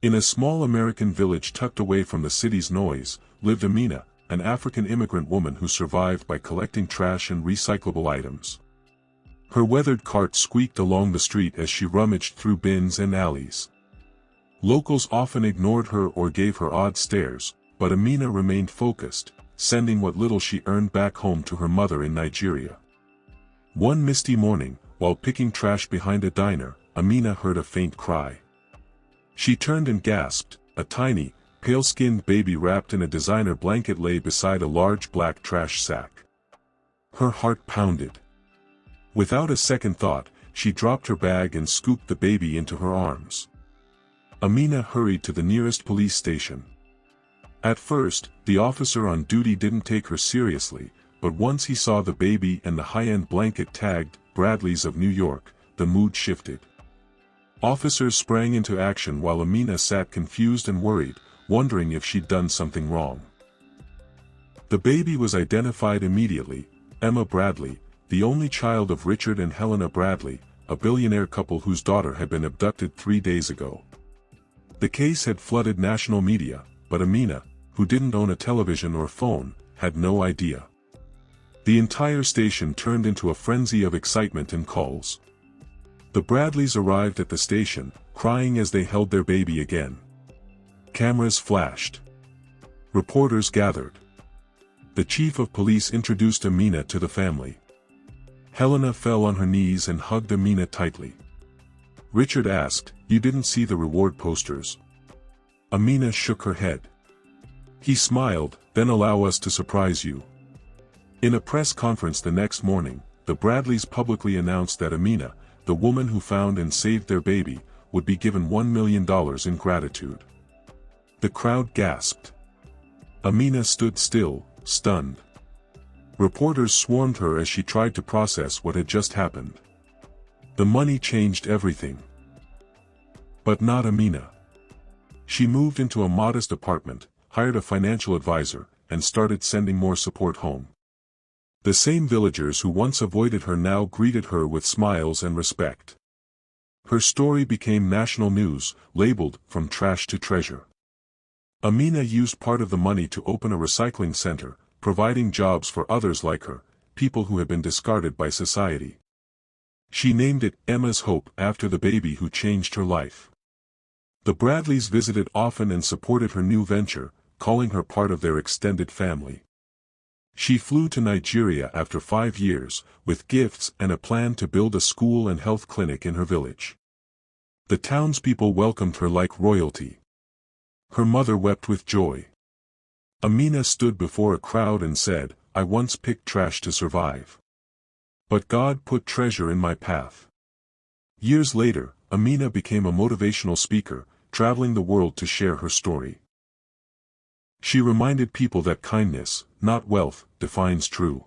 In a small American village tucked away from the city's noise, lived Amina, an African immigrant woman who survived by collecting trash and recyclable items. Her weathered cart squeaked along the street as she rummaged through bins and alleys. Locals often ignored her or gave her odd stares, but Amina remained focused, sending what little she earned back home to her mother in Nigeria. One misty morning, while picking trash behind a diner, Amina heard a faint cry. She turned and gasped. A tiny, pale-skinned baby wrapped in a designer blanket lay beside a large black trash sack. Her heart pounded. Without a second thought, she dropped her bag and scooped the baby into her arms. Amina hurried to the nearest police station. At first, the officer on duty didn't take her seriously, but once he saw the baby and the high-end blanket tagged Bradley's of New York, the mood shifted. Officers sprang into action while Amina sat confused and worried, wondering if she'd done something wrong. The baby was identified immediately, Emma Bradley, the only child of Richard and Helena Bradley, a billionaire couple whose daughter had been abducted 3 days ago. The case had flooded national media, but Amina, who didn't own a television or phone, had no idea. The entire station turned into a frenzy of excitement and calls. The Bradleys arrived at the station, crying as they held their baby again. Cameras flashed. Reporters gathered. The chief of police introduced Amina to the family. Helena fell on her knees and hugged Amina tightly. Richard asked, "You didn't see the reward posters?" Amina shook her head. He smiled, "Then allow us to surprise you." In a press conference the next morning, the Bradleys publicly announced that Amina, the woman who found and saved their baby, would be given $1 million in gratitude. The crowd gasped. Amina stood still, stunned. Reporters swarmed her as she tried to process what had just happened. The money changed everything. But not Amina. She moved into a modest apartment, hired a financial advisor, and started sending more support home. The same villagers who once avoided her now greeted her with smiles and respect. Her story became national news, labeled "From Trash to Treasure." Amina used part of the money to open a recycling center, providing jobs for others like her, people who had been discarded by society. She named it Emma's Hope after the baby who changed her life. The Bradleys visited often and supported her new venture, calling her part of their extended family. She flew to Nigeria after 5 years, with gifts and a plan to build a school and health clinic in her village. The townspeople welcomed her like royalty. Her mother wept with joy. Amina stood before a crowd and said, "I once picked trash to survive. But God put treasure in my path." Years later, Amina became a motivational speaker, traveling the world to share her story. She reminded people that kindness, not wealth, defines true